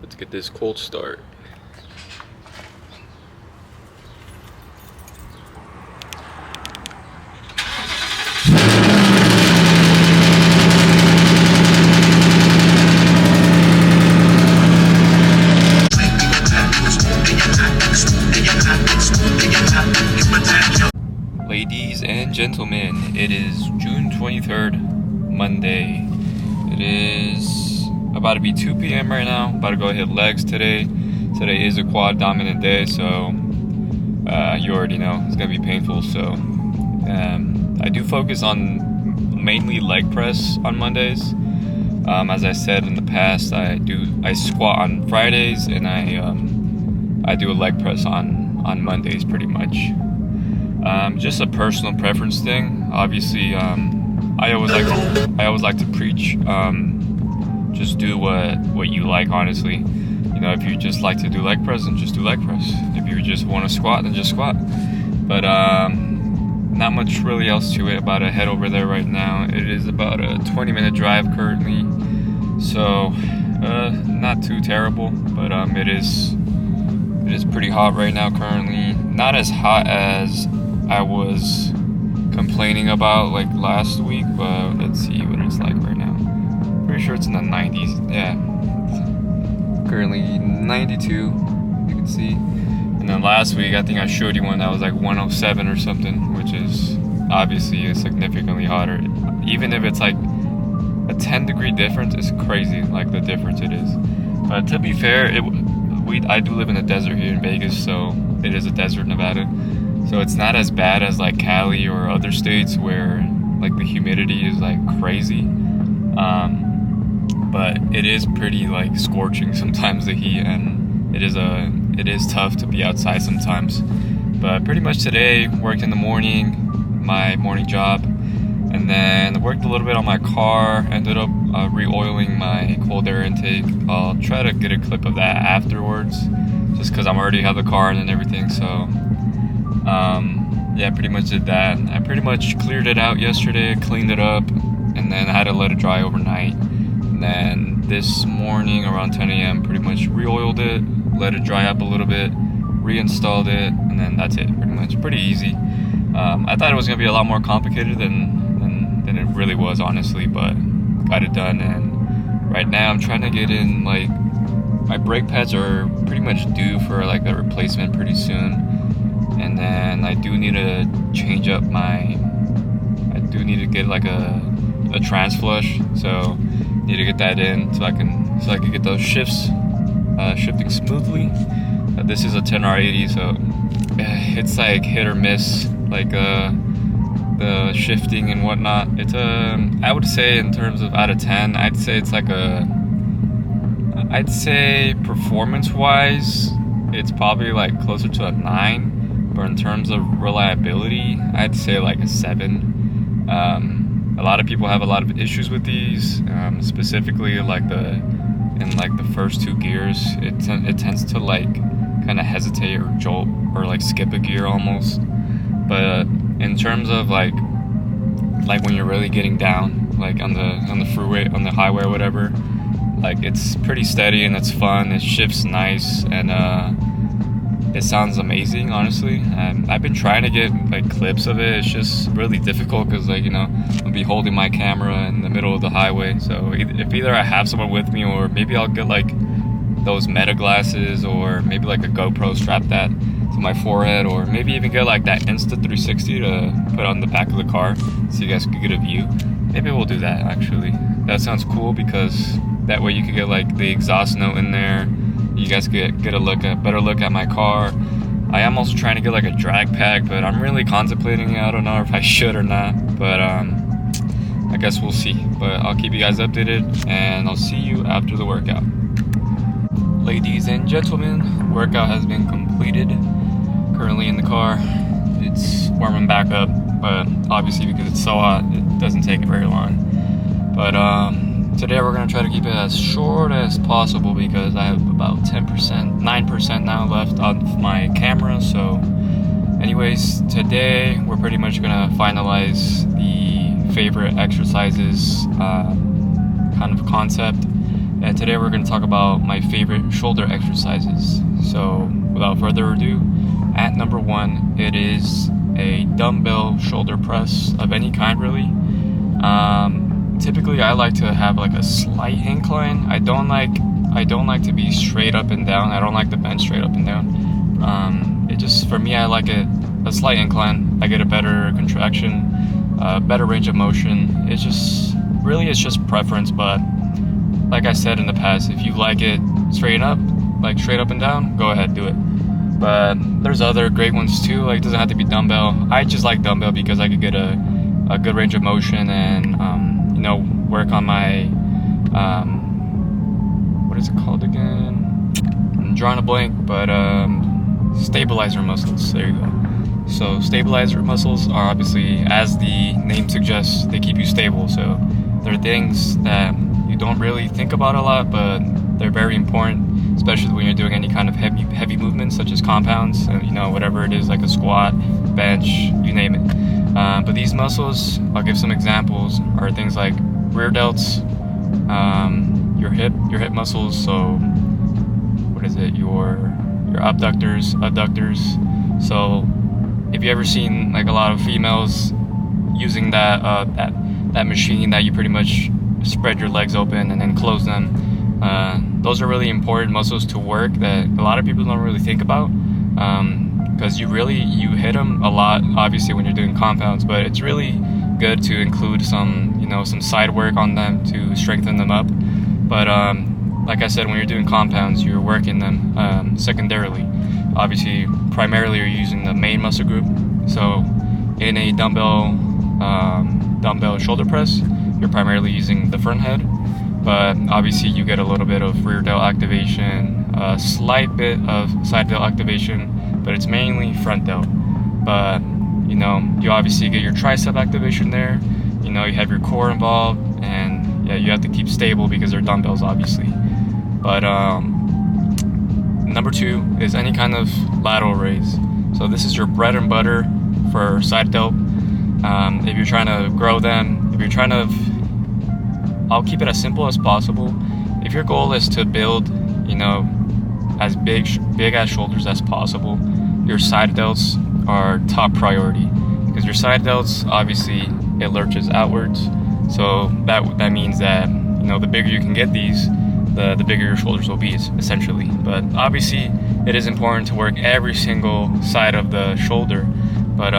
Let's get this cold start. Ladies and gentlemen, it is June 23rd, Monday. It is about to be 2 p.m. right now. About to go hit legs today. Today is a quad dominant day, so you already know it's gonna be painful. So I do focus on mainly leg press on Mondays. As I said in the past, I squat on Fridays, and I do a leg press on Mondays pretty much. Just a personal preference thing. Obviously, I always like to preach. Just do what you like. Honestly, you know, if you just like to do leg press, then just do leg press. If you just want to squat, then just squat. But not much really else to it. About to head over there right now. It is about a 20-minute drive currently, so not too terrible. But it is pretty hot right now currently. Not as hot as I was complaining about like last week, but let's see what it's like right now. Pretty sure it's in the 90s. Yeah, currently 92, you can see. And then last week I think I showed you one that was like 107 or something, which is obviously significantly hotter. Even if it's like a 10-degree difference, it's crazy like the difference it is. But to be fair, I do live in the desert here in Vegas, so it is a desert, Nevada. So it's not as bad as like Cali or other states where like the humidity is like crazy. But it is pretty like scorching sometimes, the heat, and it is tough to be outside sometimes. But pretty much today, worked in the morning, my morning job, and then worked a little bit on my car, ended up re-oiling my cold air intake. I'll try to get a clip of that afterwards, just because I already have the car and everything. So yeah, pretty much did that. I pretty much cleared it out yesterday, cleaned it up, and then I had to let it dry overnight. And then this morning around 10 a.m. pretty much re-oiled it, let it dry up a little bit, reinstalled it, and then that's it. Pretty much pretty easy. I thought it was gonna be a lot more complicated than it really was, honestly, but got it done. And right now I'm trying to get in, like, my brake pads are pretty much due for like a replacement pretty soon. And then I do need to change up I do need to get like a trans flush, so need to get that in so I can get those shifts shifting smoothly. This is a 10R80, so it's like hit or miss, like the shifting and whatnot. It's I would say in terms of out of 10, I'd say it's like I'd say performance wise it's probably like closer to a 9. But in terms of reliability, I'd say like a 7. A lot of people have a lot of issues with these, specifically like in the first 2 gears. It tends to like kind of hesitate or jolt or like skip a gear almost. But in terms of like when you're really getting down, like on the freeway, on the highway or whatever, like it's pretty steady and it's fun. It shifts nice, and it sounds amazing, honestly. I've been trying to get like clips of it. It's just really difficult because, like, you know, I'll be holding my camera in the middle of the highway. So if either I have someone with me, or maybe I'll get like those Meta glasses, or maybe like a GoPro, strap that to my forehead, or maybe even get like that Insta360 to put on the back of the car so you guys could get a view. Maybe we'll do that, actually. That sounds cool, because that way you could get like the exhaust note in there. You guys get a better look at my car. I am also trying to get like a drag pack, but I'm really contemplating it. I don't know if I should or not, but I guess we'll see. But I'll keep you guys updated, and I'll see you after the workout. Ladies and gentlemen, workout has been completed. Currently in the car. It's warming back up, but obviously because it's so hot, it doesn't take very long. But today we're gonna try to keep it as short as possible, because I have about 9% now left on my camera. So anyways, today we're pretty much gonna finalize the favorite exercises kind of concept. And today we're going to talk about my favorite shoulder exercises. So without further ado, at number 1, it is a dumbbell shoulder press of any kind, really. Typically I like to have like a slight incline. I don't like to be straight up and down. I don't like the bench straight up and down. It just, for me, I like it a slight incline. I get a better contraction, better range of motion. It's just preference, but like I said in the past, if you like it straight up and down, go ahead, do it. But there's other great ones too. Like, it doesn't have to be dumbbell. I just like dumbbell because I could get a good range of motion and work on my what is it called again? I'm drawing a blank, but stabilizer muscles. There you go. So stabilizer muscles are obviously, as the name suggests, they keep you stable. So they're things that you don't really think about a lot, but they're very important, especially when you're doing any kind of heavy movements such as compounds, whatever it is, like a squat, bench, you name it. But these muscles, I'll give some examples, are things like rear delts, your hip muscles. So what is it? Your abductors, adductors. So if you ever seen like a lot of females using that machine that you pretty much spread your legs open and then close them, those are really important muscles to work that a lot of people don't really think about, because you hit them a lot, obviously, when you're doing compounds, but it's really good to include some side work on them to strengthen them up. But like I said, when you're doing compounds, you're working them secondarily. Obviously, primarily you're using the main muscle group. So in a dumbbell shoulder press, you're primarily using the front head, but obviously you get a little bit of rear delt activation, a slight bit of side delt activation, but it's mainly front delt. But you obviously get your tricep activation there. You have your core involved, and yeah, you have to keep stable because they're dumbbells, obviously. But number 2 is any kind of lateral raise. So this is your bread and butter for side delt. If you're trying to grow them, I'll keep it as simple as possible. If your goal is to build, as big as shoulders as possible, your side delts are top priority, because your side delts, obviously, it lurches outwards. So that means that the bigger you can get these, the bigger your shoulders will be, essentially. But obviously, it is important to work every single side of the shoulder. But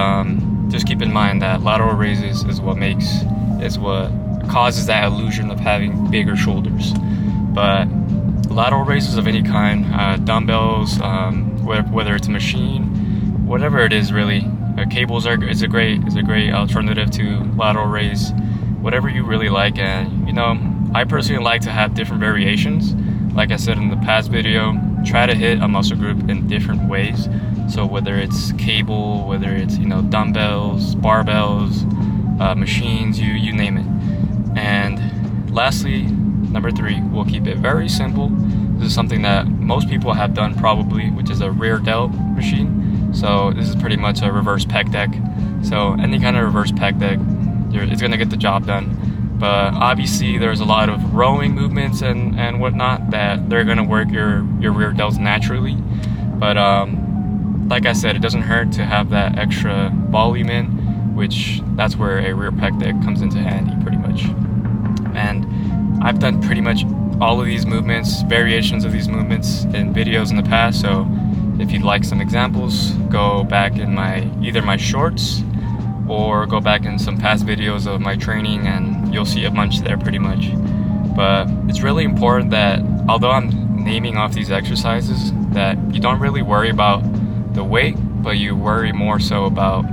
just keep in mind that lateral raises is what causes that illusion of having bigger shoulders. But lateral raises of any kind, dumbbells, whether it's a machine, whatever it is, really, cables is a great alternative to lateral raise. Whatever you really like, and I personally like to have different variations. Like I said in the past video, try to hit a muscle group in different ways. So whether it's cable, whether it's dumbbells, barbells, machines, you name it. And lastly, number 3, we'll keep it very simple. This is something that most people have done probably, which is a rear delt machine. So this is pretty much a reverse pec deck. So any kind of reverse pec deck, it's going to get the job done. But obviously there's a lot of rowing movements and whatnot that they're going to work your rear delts naturally. But like I said, it doesn't hurt to have that extra volume in, which that's where a rear pec deck comes into handy, pretty much. And I've done pretty much all of these movements, variations of these movements, in videos in the past. So if you'd like some examples, go back in either my shorts or go back in some past videos of my training, and you'll see a bunch there, pretty much. But it's really important that, although I'm naming off these exercises, that you don't really worry about the weight, but you worry more so about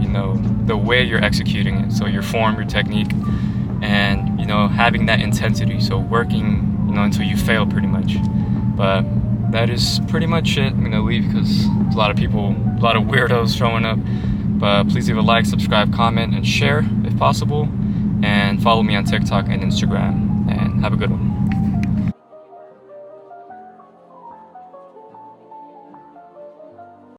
the way you're executing it. So your form, your technique, and having that intensity. So working until you fail, pretty much. But that is pretty much it. I'm gonna leave because there's a lot of weirdos showing up. But please leave a like, subscribe, comment, and share if possible. And follow me on TikTok and Instagram. And have a good one.